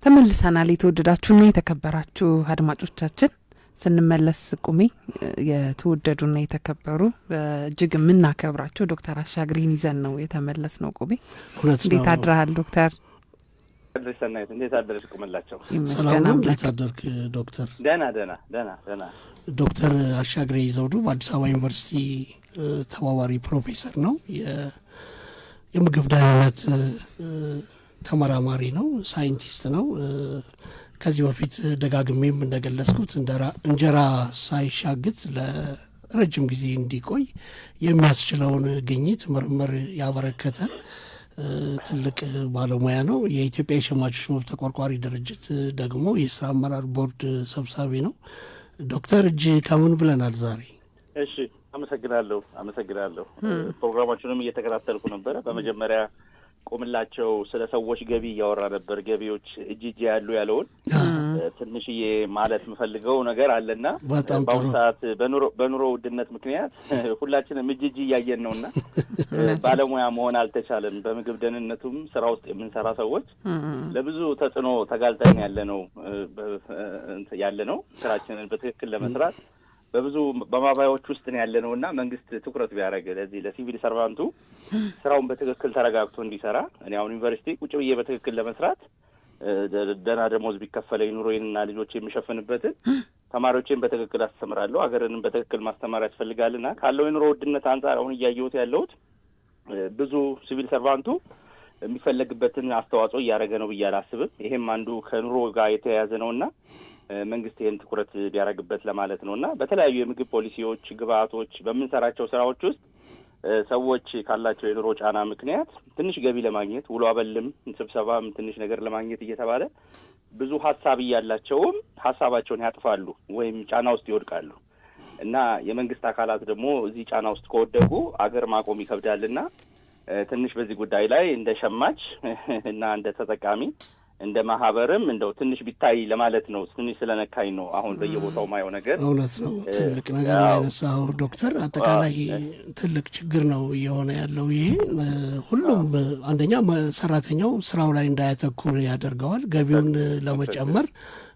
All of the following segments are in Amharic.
ተመልሰናል። የተወደዳችሁና የተከበራችሁ አድማጮቻችን ስንመለስ ቁሚ የተወደዱና የተከበሩ እጅግ የምናከብራቸው ዶክተር አሻግሬን ይዘን ነው የተመለስ ነው። ቁሚ እንዴት አድረሃል ዶክተር? ሰናይት እንዴት አደረሽ? ቁምላቸው ሰላም እንዴት አደርክ ዶክተር? ደህና ዶክተር አሻግሬ ዘውዱ በአዲስ አበባ ዩኒቨርሲቲ ተባባሪ ፕሮፌሰር ነው። የምግብ ደህንነት ተመራማሪ ነው፣ ሳይንቲስት ነው። ከዚህ በፊት ደጋግሜም እንደገለጽኩት እንጀራ ሳይሻግት ለረጅም ጊዜ እንዲቆይ የሚያስችለውን ግኝት ምርምር ያበረከተ ትልቅ ባለሙያ ነው። የኢትዮጵያ የሸማቾች መብት ተቆርቋሪ ድርጅት ደግሞ የስራ አመራር ቦርድ ሰብሳቢ ነው። ዶክተር እጅ ከምን ብለናል ዛሬ? እሺ አመሰግናለሁ። ፕሮግራማችንም እየተከታተልኩ ነበረ። በመጀመሪያ ቁምላቸው ስለ ሰዎች ገቢ እያወራ ነበር። ገቢዎች እጅ ያሉ ያለውን ትንሽዬ ማለት የምፈልገው ነገር አለና በአሁኑ ሰዓት በኑሮ ውድነት ምክንያት ሁላችንም እጅ እያየን ነውና ባለሙያ መሆን አልተቻለም። በምግብ ደህንነቱም ስራ ውስጥ የምንሰራ ሰዎች ለብዙ ተጽዕኖ ተጋልጠን ያለ ነው። ስራችንን በትክክል ለመስራት በብዙ በማባዮች ውስጥ ነው ያለነውና መንግስት ትኩረት ቢያደርግ ለዚህ ለሲቪል ሰርቫንቱ ስራውን በትክክል ተረጋግቶ እንዲሰራ እኔ አሁን ዩኒቨርሲቲ ቁጭ ብዬ በትክክል ለመስራት ደህና ደሞዝ ቢከፈለኝ ኑሮዬንና ልጆች የሚሸፍንበትን ተማሪዎችን በትክክል አስተምራለሁ። ሀገርንም በትክክል ማስተማር ያስፈልጋልና ካለው የኑሮ ውድነት አንጻር አሁን እያየሁት ያለሁት ብዙ ሲቪል ሰርቫንቱ የሚፈለግበትን አስተዋጽኦ እያደረገ ነው ብዬ አላስብም። ይሄም አንዱ ከኑሮ ጋር የተያያዘ ነውና መንግስት ይህን ትኩረት ቢያደርግበት ለማለት ነውና በተለያዩ የምግብ ፖሊሲዎች፣ ግብአቶች በምንሰራቸው ስራዎች ውስጥ ሰዎች ካላቸው የኑሮ ጫና ምክንያት ትንሽ ገቢ ለማግኘት ውሎ አበልም ስብሰባም ትንሽ ነገር ለማግኘት እየተባለ ብዙ ሀሳብ እያላቸውም ሀሳባቸውን ያጥፋሉ ወይም ጫና ውስጥ ይወድቃሉ እና የመንግስት አካላት ደግሞ እዚህ ጫና ውስጥ ከወደቁ አገር ማቆም ይከብዳልና ትንሽ በዚህ ጉዳይ ላይ እንደ ሸማች እና እንደ ተጠቃሚ እንደ ማህበርም እንደው ትንሽ ቢታይ ለማለት ነው። ትንሽ ስለነካኝ ነው አሁን በየቦታው ማየው ነገር። እውነት ነው። ትልቅ ነገር ነው ያነሳው ዶክተር። አጠቃላይ ትልቅ ችግር ነው እየሆነ ያለው ይሄ። ሁሉም አንደኛ ሰራተኛው ስራው ላይ እንዳያተኩር ያደርገዋል። ገቢውን ለመጨመር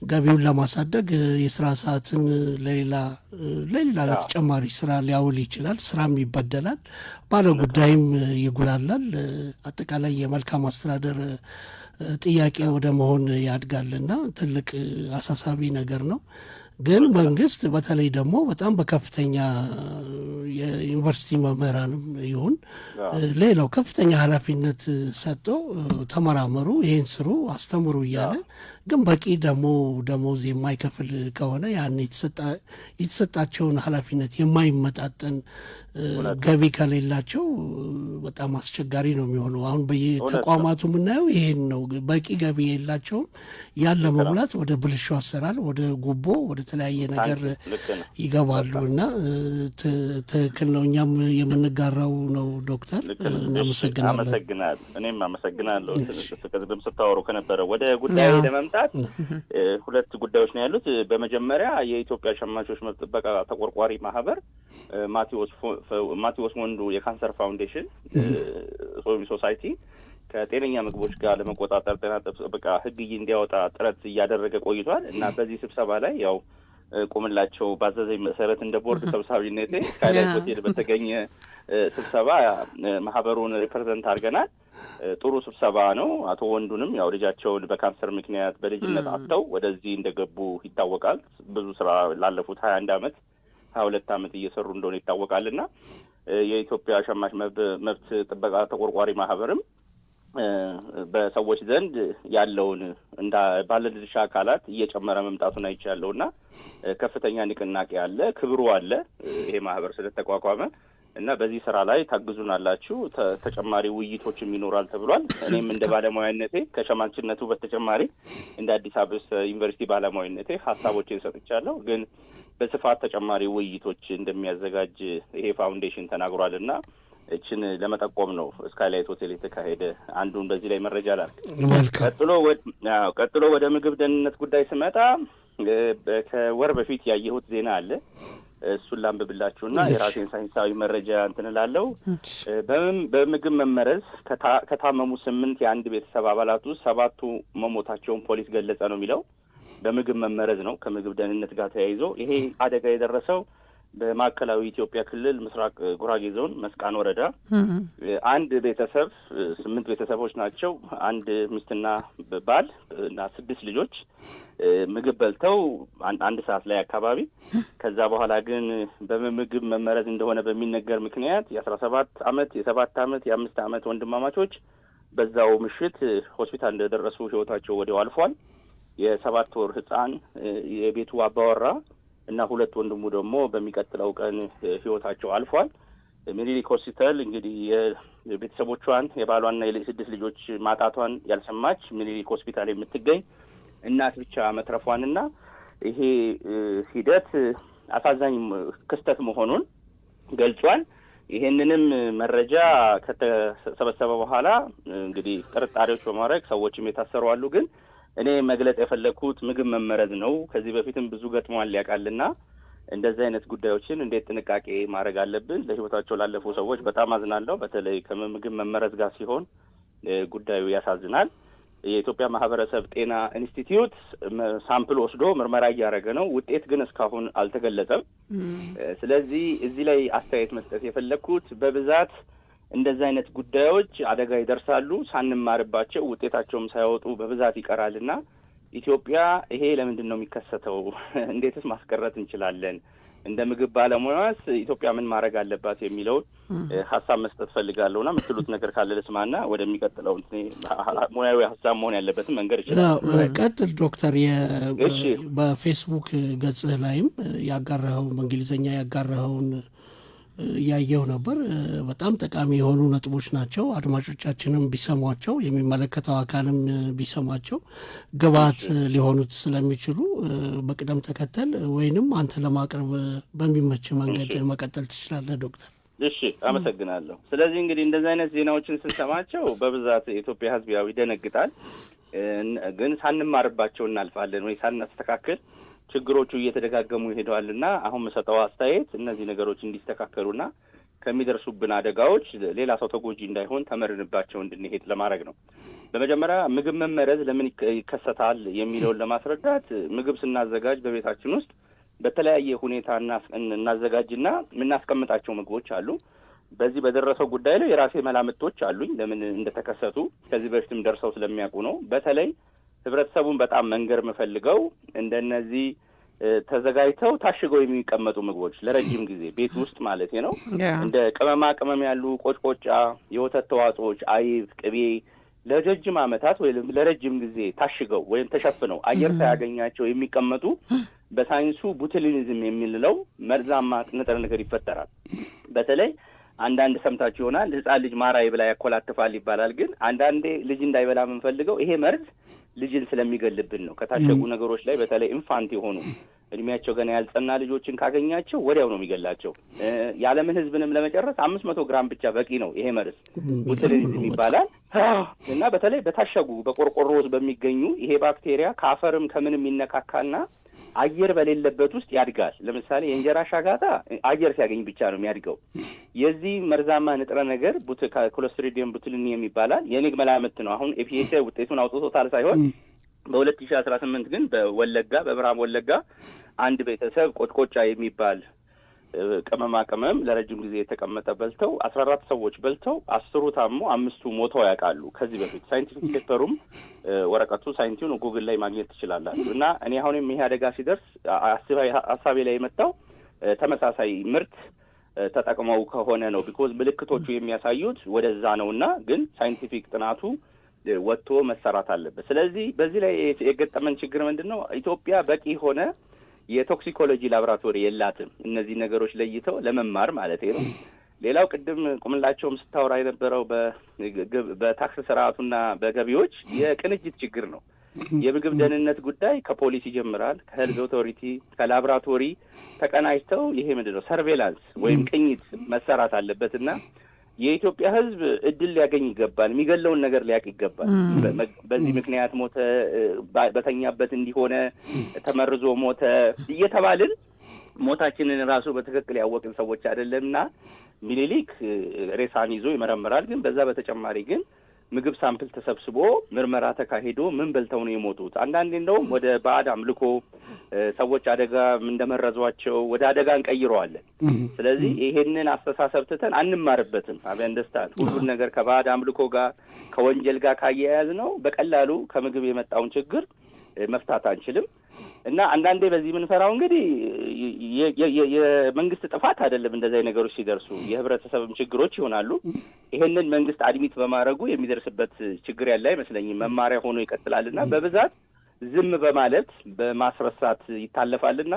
ገቢውን ለማሳደግ የስራ ሰዓትን ለሌላ ለተጨማሪ ስራ ሊያውል ይችላል። ስራም ይበደላል፣ ባለጉዳይም ይጉላላል። አጠቃላይ የመልካም አስተዳደር ጥያቄ ወደ መሆን ያድጋልና ትልቅ አሳሳቢ ነገር ነው። ግን መንግስት በተለይ ደግሞ በጣም በከፍተኛ የዩኒቨርሲቲ መምህራንም ይሁን ሌላው ከፍተኛ ኃላፊነት ሰጥቶ ተመራመሩ፣ ይሄን ስሩ፣ አስተምሩ እያለ ግን በቂ ደሞዝ የማይከፍል ከሆነ ያን የተሰጣቸውን ኃላፊነት የማይመጣጠን ገቢ ከሌላቸው በጣም አስቸጋሪ ነው የሚሆነው። አሁን በየተቋማቱ የምናየው ይሄን ነው። በቂ ገቢ የላቸውም። ያለ መሙላት ወደ ብልሹ አሰራር፣ ወደ ጉቦ፣ ወደ ተለያየ ነገር ይገባሉ እና ትክክል ነው። እኛም የምንጋራው ነው ዶክተር። እናመሰግናለን። እኔም አመሰግናለሁ። ቅድም ስታወሩ ከነበረ ወደ ጉዳይ ለመምጣት ሁለት ጉዳዮች ነው ያሉት። በመጀመሪያ የኢትዮጵያ ሸማቾች መብት ጥበቃ ተቆርቋሪ ማህበር ማቴዎስ ወንዱ የካንሰር ፋውንዴሽን ሶሳይቲ ከጤነኛ ምግቦች ጋር ለመቆጣጠር ጤና ጥበቃ ህግ እንዲያወጣ ጥረት እያደረገ ቆይቷል እና በዚህ ስብሰባ ላይ ያው ቁምላቸው ባዘዘኝ መሰረት እንደ ቦርድ ሰብሳቢነቴ ስካይላይት ሆቴል በተገኘ ስብሰባ ማህበሩን ሪፕሬዘንት አድርገናል። ጥሩ ስብሰባ ነው። አቶ ወንዱንም ያው ልጃቸውን በካንሰር ምክንያት በልጅነት አጥተው ወደዚህ እንደገቡ ይታወቃል። ብዙ ስራ ላለፉት 22 ዓመት እየሰሩ እንደሆነ ይታወቃልና የኢትዮጵያ ሸማች መብት ጥበቃ ተቆርቋሪ ማህበርም በሰዎች ዘንድ ያለውን እንደ ባለድርሻ አካላት እየጨመረ መምጣቱን አይቻለውና ከፍተኛ ንቅናቄ አለ፣ ክብሩ አለ ይሄ ማህበር ስለተቋቋመ እና በዚህ ስራ ላይ ታግዙናላችሁ፣ ተጨማሪ ውይይቶችም ይኖራል ተብሏል። እኔም እንደ ባለሙያነቴ ከሸማችነቱ በተጨማሪ እንደ አዲስ አበባ ዩኒቨርሲቲ ባለሙያነቴ ሀሳቦችን ሰጥቻለሁ። ግን በስፋት ተጨማሪ ውይይቶች እንደሚያዘጋጅ ይሄ ፋውንዴሽን ተናግሯልና እችን ለመጠቆም ነው ስካይላይት ሆቴል የተካሄደ አንዱን በዚህ ላይ መረጃ ላድርግ። ቀጥሎ ወደ ምግብ ደህንነት ጉዳይ ስመጣ ከወር በፊት ያየሁት ዜና አለ። እሱን ላንብብላችሁና የራሴን ሳይንሳዊ መረጃ እንትን እላለሁ። በምግብ መመረዝ ከታመሙ 8 የአንድ ቤተሰብ አባላት ውስጥ 7ቱ መሞታቸውን ፖሊስ ገለጸ ነው የሚለው። በምግብ መመረዝ ነው ከምግብ ደህንነት ጋር ተያይዞ። ይሄ አደጋ የደረሰው በማዕከላዊ ኢትዮጵያ ክልል ምስራቅ ጉራጌ ዞን መስቃን ወረዳ አንድ ቤተሰብ 8 ቤተሰቦች ናቸው። አንድ ሚስትና ባል እና 6 ልጆች ምግብ በልተው 1 ሰዓት ላይ አካባቢ ከዛ በኋላ ግን በምግብ መመረዝ እንደሆነ በሚነገር ምክንያት የ17 ዓመት የ7 ዓመት የ5 ዓመት ወንድማማቾች በዛው ምሽት ሆስፒታል እንደደረሱ ህይወታቸው ወዲያው አልፏል። የ7 ወር ህፃን የቤቱ አባወራ እና 2 ወንድሙ ደግሞ በሚቀጥለው ቀን ህይወታቸው አልፏል። ሚኒሊክ ሆስፒታል እንግዲህ የቤተሰቦቿን የባሏና የ6 ልጆች ማጣቷን ያልሰማች ሚኒሊክ ሆስፒታል የምትገኝ እናት ብቻ መትረፏንና ይሄ ሂደት አሳዛኝ ክስተት መሆኑን ገልጿል። ይሄንንም መረጃ ከተሰበሰበ በኋላ እንግዲህ ጥርጣሬዎች በማድረግ ሰዎችም የታሰሩ አሉ። ግን እኔ መግለጽ የፈለኩት ምግብ መመረዝ ነው። ከዚህ በፊትም ብዙ ገጥሟል ያውቃልና እንደዚህ አይነት ጉዳዮችን እንዴት ጥንቃቄ ማድረግ አለብን። ለህይወታቸው ላለፉ ሰዎች በጣም አዝናለሁ። በተለይ ከምግብ መመረዝ ጋር ሲሆን ጉዳዩ ያሳዝናል። የኢትዮጵያ ማህበረሰብ ጤና ኢንስቲትዩት ሳምፕል ወስዶ ምርመራ እያደረገ ነው። ውጤት ግን እስካሁን አልተገለጸም። ስለዚህ እዚህ ላይ አስተያየት መስጠት የፈለኩት በብዛት እንደዚህ አይነት ጉዳዮች አደጋ ይደርሳሉ፣ ሳንማርባቸው ውጤታቸውም ሳይወጡ በብዛት ይቀራልና ኢትዮጵያ ይሄ ለምንድን ነው የሚከሰተው? እንዴትስ ማስቀረት እንችላለን? እንደ ምግብ ባለሙያስ ኢትዮጵያ ምን ማድረግ አለባት የሚለውን ሀሳብ መስጠት ፈልጋለሁና የምትሉት ነገር ካለ ልስማና ወደሚቀጥለው ሙያዊ ሀሳብ መሆን ያለበትን መንገድ ይችላል። ቀጥል ዶክተር። በፌስቡክ ገጽህ ላይም ያጋራኸውን በእንግሊዝኛ ያጋራኸውን ያየው ነበር። በጣም ጠቃሚ የሆኑ ነጥቦች ናቸው። አድማጮቻችንም ቢሰሟቸው የሚመለከተው አካልም ቢሰማቸው ግብዓት ሊሆኑት ስለሚችሉ በቅደም ተከተል ወይንም አንተ ለማቅረብ በሚመች መንገድ መቀጠል ትችላለህ ዶክተር። እሺ፣ አመሰግናለሁ። ስለዚህ እንግዲህ እንደዚህ አይነት ዜናዎችን ስንሰማቸው በብዛት የኢትዮጵያ ሕዝብ ያው ይደነግጣል። ግን ሳንማርባቸው እናልፋለን ወይ ሳናስተካክል ችግሮቹ እየተደጋገሙ ይሄዳሉና አሁን መሰጠው አስተያየት እነዚህ ነገሮች እንዲስተካከሉና ከሚደርሱብን አደጋዎች ሌላ ሰው ተጎጂ እንዳይሆን ተመርንባቸው እንድንሄድ ለማድረግ ነው። በመጀመሪያ ምግብ መመረዝ ለምን ይከሰታል የሚለውን ለማስረዳት ምግብ ስናዘጋጅ በቤታችን ውስጥ በተለያየ ሁኔታ እናዘጋጅና የምናስቀምጣቸው ምግቦች አሉ። በዚህ በደረሰው ጉዳይ ላይ የራሴ መላምቶች አሉኝ ለምን እንደተከሰቱ ከዚህ በፊትም ደርሰው ስለሚያውቁ ነው። በተለይ ህብረተሰቡን በጣም መንገር የምፈልገው እንደነዚህ ተዘጋጅተው ታሽገው የሚቀመጡ ምግቦች ለረጅም ጊዜ ቤት ውስጥ ማለት ነው እንደ ቅመማ ቅመም ያሉ ቆጭቆጫ፣ የወተት ተዋጽኦች፣ አይብ፣ ቅቤ ለረጅም ዓመታት ወይም ለረጅም ጊዜ ታሽገው ወይም ተሸፍነው አየር ሳያገኛቸው የሚቀመጡ በሳይንሱ ቡትሊኒዝም የሚለው መርዛማ ንጥረ ነገር ይፈጠራል። በተለይ አንዳንድ ሰምታችሁ ይሆናል ህፃን ልጅ ማራ ይብላ ያኮላትፋል ይባላል። ግን አንዳንዴ ልጅ እንዳይበላ የምንፈልገው ይሄ መርዝ ልጅን ስለሚገልብን ነው። ከታሸጉ ነገሮች ላይ በተለይ ኢንፋንት የሆኑ እድሜያቸው ገና ያልጸና ልጆችን ካገኛቸው ወዲያው ነው የሚገላቸው። የዓለምን ህዝብንም ለመጨረስ 500 ግራም ብቻ በቂ ነው ይሄ መርዝ ቡትሊኒዝም ይባላል። እና በተለይ በታሸጉ በቆርቆሮ ውስጥ በሚገኙ ይሄ ባክቴሪያ ከአፈርም ከምንም ይነካካና አየር በሌለበት ውስጥ ያድጋል። ለምሳሌ የእንጀራ ሻጋታ አየር ሲያገኝ ብቻ ነው የሚያድገው። የዚህ መርዛማ ንጥረ ነገር ክሎስትሪዲየም ቡትሊኒየም ይባላል። የኔ መላምት ነው። አሁን ኤፒኤስአይ ውጤቱን አውጥቶታል ሳይሆን በ2018 ግን በወለጋ በምዕራብ ወለጋ አንድ ቤተሰብ ቆጭቆጫ የሚባል ቅመማ ቅመም ለረጅም ጊዜ የተቀመጠ በልተው 14 ሰዎች በልተው 10 ታሞ 5 ሞተው ያውቃሉ። ከዚህ በፊት ሳይንቲፊክ ፔፐሩም ወረቀቱ ሳይንቲውን ጉግል ላይ ማግኘት ትችላላችሁ። እና እኔ አሁንም ይሄ አደጋ ሲደርስ ሀሳቤ ላይ የመጣው ተመሳሳይ ምርት ተጠቅመው ከሆነ ነው። ቢኮዝ ምልክቶቹ የሚያሳዩት ወደዛ ነውና ግን ሳይንቲፊክ ጥናቱ ወጥቶ መሰራት አለበት። ስለዚህ በዚህ ላይ የገጠመን ችግር ምንድነው? ኢትዮጵያ በቂ ሆነ የቶክሲኮሎጂ ላቦራቶሪ የላትም። እነዚህ ነገሮች ለይተው ለመማር ማለት ነው። ሌላው ቅድም ቁምላቸውም ስታወራ የነበረው በታክስ ስርዓቱና በገቢዎች የቅንጅት ችግር ነው። የምግብ ደህንነት ጉዳይ ከፖሊስ ይጀምራል፣ ከሄልዝ ኦቶሪቲ ከላቦራቶሪ ተቀናጅተው ይሄ ምንድነው ሰርቬላንስ ወይም ቅኝት መሰራት አለበትና የኢትዮጵያ ሕዝብ እድል ሊያገኝ ይገባል። የሚገለውን ነገር ሊያውቅ ይገባል። በዚህ ምክንያት ሞተ፣ በተኛበት እንዲሆነ ተመርዞ ሞተ እየተባልን ሞታችንን ራሱ በትክክል ያወቅን ሰዎች አይደለምና ሚኒሊክ ሬሳን ይዞ ይመረምራል። ግን በዛ በተጨማሪ ግን ምግብ ሳምፕል ተሰብስቦ ምርመራ ተካሂዶ ምን በልተው ነው የሞቱት? አንዳንዴ እንደውም ወደ ባዕድ አምልኮ ሰዎች አደጋ እንደመረዟቸው ወደ አደጋ እንቀይረዋለን። ስለዚህ ይሄንን አስተሳሰብ ትተን አንማርበትም። አብያንደስታን ሁሉን ነገር ከባዕድ አምልኮ ጋር ከወንጀል ጋር ካያያዝ ነው በቀላሉ ከምግብ የመጣውን ችግር መፍታት አንችልም። እና አንዳንዴ በዚህ የምንፈራው እንግዲህ የመንግስት ጥፋት አይደለም። እንደዚህ ነገሮች ሲደርሱ የህብረተሰብም ችግሮች ይሆናሉ። ይሄንን መንግስት አድሚት በማድረጉ የሚደርስበት ችግር ያለ አይመስለኝም። መማሪያ ሆኖ ይቀጥላልና በብዛት ዝም በማለት በማስረሳት ይታለፋልና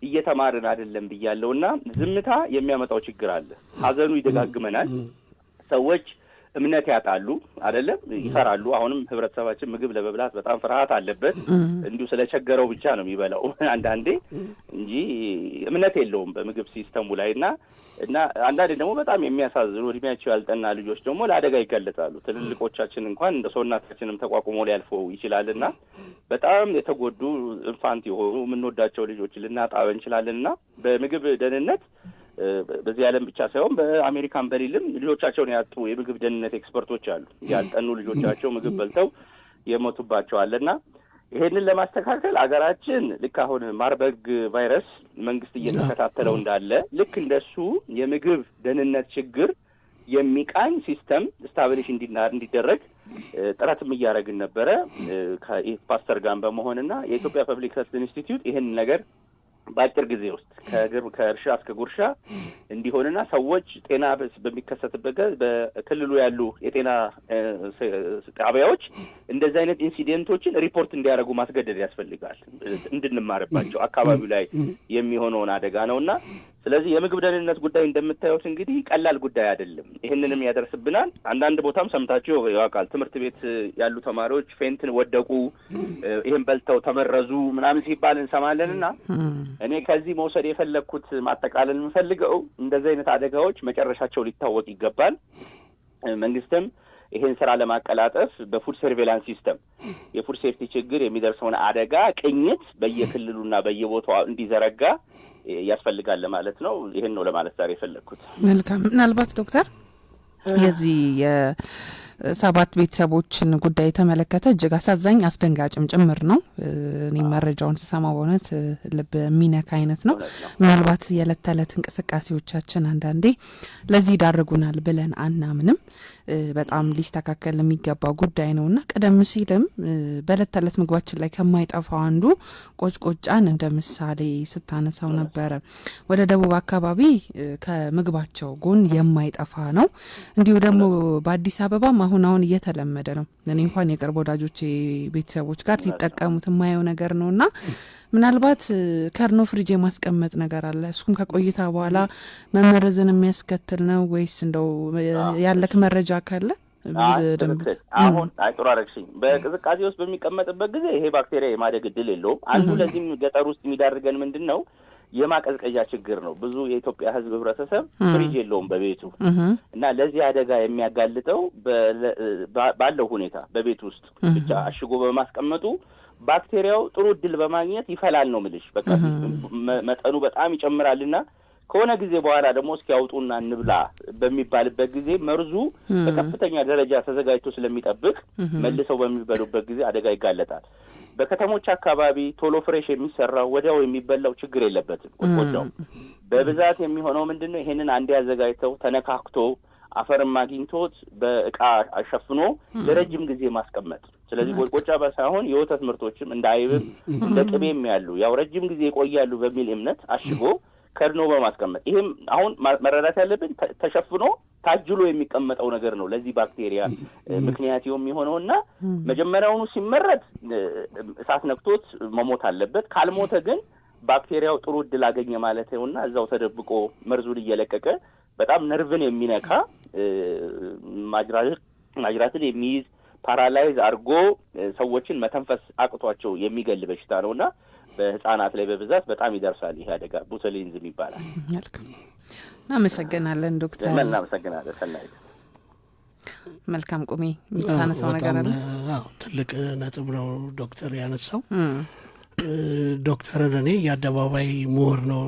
እየተማርን አይደለም ብያለሁና ዝምታ የሚያመጣው ችግር አለ። ሀዘኑ ይደጋግመናል። ሰዎች እምነት ያጣሉ አይደለም፣ ይፈራሉ። አሁንም ህብረተሰባችን ምግብ ለመብላት በጣም ፍርሃት አለበት። እንዲሁ ስለቸገረው ብቻ ነው የሚበላው አንዳንዴ እንጂ እምነት የለውም በምግብ ሲስተሙ ላይና አንዳንዴ ደግሞ በጣም የሚያሳዝኑ እድሜያቸው ያልጠና ልጆች ደግሞ ለአደጋ ይጋለጣሉ። ትልልቆቻችን እንኳን እንደ ሰውናታችንም ተቋቁሞ ሊያልፈው ይችላልና በጣም የተጎዱ ኢንፋንት የሆኑ የምንወዳቸው ልጆች ልናጣ እንችላለንና በምግብ ደህንነት በዚህ ዓለም ብቻ ሳይሆን በአሜሪካን በሌልም ልጆቻቸውን ያጡ የምግብ ደህንነት ኤክስፐርቶች አሉ። ያልጠኑ ልጆቻቸው ምግብ በልተው የሞቱባቸው አለና ይሄንን ለማስተካከል አገራችን ልክ አሁን ማርበርግ ቫይረስ መንግስት እየተከታተለው እንዳለ ልክ እንደሱ የምግብ ደህንነት ችግር የሚቃኝ ሲስተም ስታብሊሽ እንዲደረግ ጥረትም እያደረግን ነበረ ከፓስተር ጋር በመሆንና የኢትዮጵያ ፐብሊክ ሄልዝ ኢንስቲትዩት ይሄን ነገር በአጭር ጊዜ ውስጥ ከእርሻ እስከ ጉርሻ እንዲሆንና ሰዎች ጤና በሚከሰትበት በክልሉ ያሉ የጤና ጣቢያዎች እንደዚህ አይነት ኢንሲደንቶችን ሪፖርት እንዲያደርጉ ማስገደድ ያስፈልጋል። እንድንማርባቸው አካባቢው ላይ የሚሆነውን አደጋ ነውና ስለዚህ የምግብ ደህንነት ጉዳይ እንደምታዩት እንግዲህ ቀላል ጉዳይ አይደለም። ይሄንንም ያደርስብናል። አንዳንድ ቦታም ሰምታችሁ ያውቃል። ትምህርት ቤት ያሉ ተማሪዎች ፌንትን ወደቁ፣ ይሄን በልተው ተመረዙ ምናምን ሲባል እንሰማለንና እኔ ከዚህ መውሰድ የፈለኩት ማጠቃለል የምፈልገው እንደዚህ አይነት አደጋዎች መጨረሻቸው ሊታወቅ ይገባል። መንግስትም ይሄን ስራ ለማቀላጠፍ በፉድ ሰርቬላንስ ሲስተም የፉድ ሴፍቲ ችግር የሚደርሰውን አደጋ ቅኝት በየክልሉና በየቦታው እንዲዘረጋ ያስፈልጋል ለማለት ነው። ይሄን ነው ለማለት ዛሬ የፈለኩት። መልካም። ምናልባት ዶክተር የዚህ የሰባት ቤተሰቦችን ጉዳይ የተመለከተ እጅግ አሳዛኝ አስደንጋጭም ጭምር ነው። እኔ መረጃውን ስሰማ በእውነት ልብ የሚነካ አይነት ነው። ምናልባት የዕለት ተዕለት እንቅስቃሴዎቻችን አንዳንዴ ለዚህ ይዳርጉናል ብለን አናምንም። በጣም ሊስተካከል የሚገባው ጉዳይ ነውና ቀደም ሲልም በዕለት ተዕለት ምግባችን ላይ ከማይጠፋው አንዱ ቆጭቆጫን እንደ ምሳሌ ስታነሳው ነበረ። ወደ ደቡብ አካባቢ ከምግባቸው ጎን የማይጠፋ ነው። እንዲሁ ደግሞ በአዲስ አበባም አሁን እየተለመደ ነው። እኔ እንኳን የቅርብ ወዳጆቼ ቤተሰቦች ጋር ሲጠቀሙት የማየው ነገር ነውና ምናልባት ከርኖ ፍሪጅ የማስቀመጥ ነገር አለ። እሱም ከቆይታ በኋላ መመረዝን የሚያስከትል ነው ወይስ እንደው ያለክ መረጃ ካለ? አሁን ጥሩ አረግሽኝ። በቅዝቃዜ ውስጥ በሚቀመጥበት ጊዜ ይሄ ባክቴሪያ የማደግ እድል የለውም። አንዱ ለዚህም ገጠር ውስጥ የሚዳርገን ምንድን ነው የማቀዝቀዣ ችግር ነው። ብዙ የኢትዮጵያ ሕዝብ ህብረተሰብ ፍሪጅ የለውም በቤቱ እና ለዚህ አደጋ የሚያጋልጠው ባለው ሁኔታ በቤት ውስጥ ብቻ አሽጎ በማስቀመጡ ባክቴሪያው ጥሩ እድል በማግኘት ይፈላል ነው ምልሽ። በቃ መጠኑ በጣም ይጨምራልና ከሆነ ጊዜ በኋላ ደግሞ እስኪያውጡና እንብላ በሚባልበት ጊዜ መርዙ በከፍተኛ ደረጃ ተዘጋጅቶ ስለሚጠብቅ መልሰው በሚበሉበት ጊዜ አደጋ ይጋለጣል። በከተሞች አካባቢ ቶሎ ፍሬሽ የሚሰራው ወዲያው የሚበላው ችግር የለበትም። ቆጭቆጫው በብዛት የሚሆነው ምንድነው? ይሄንን አንዴ ያዘጋጅተው ተነካክቶ አፈርም አግኝቶት በእቃ አሸፍኖ ለረጅም ጊዜ ማስቀመጥ። ስለዚህ ቆጭቆጫ ሳይሆን የወተት ምርቶችም እንደ አይብም እንደ ቅቤም ያሉ ያው ረጅም ጊዜ ይቆያሉ በሚል እምነት አሽጎ ከድኖ በማስቀመጥ ይሄም አሁን መረዳት ያለብን ተሸፍኖ ታጅሎ የሚቀመጠው ነገር ነው ለዚህ ባክቴሪያ ምክንያት የሚሆነውና መጀመሪያውኑ ሲመረጥ እሳት ነክቶት መሞት አለበት። ካልሞተ ግን ባክቴሪያው ጥሩ እድል አገኘ ማለት ነውና እዛው ተደብቆ መርዙን እየለቀቀ በጣም ነርቭን የሚነካ ማጅራትን የሚይዝ ፓራላይዝ አድርጎ ሰዎችን መተንፈስ አቅቷቸው የሚገል በሽታ ነውና በህፃናት ላይ በብዛት በጣም ይደርሳል። ይሄ አደጋ ቦቱሊዝም ይባላል። እናመሰግናለን ዶክተር። እናመሰግናለን ሰናይት። መልካም ቁሚ ታነሳው ነገር አለ። ትልቅ ነጥብ ነው ዶክተር ያነሳው። ዶክተርን እኔ የአደባባይ ምሁር ነው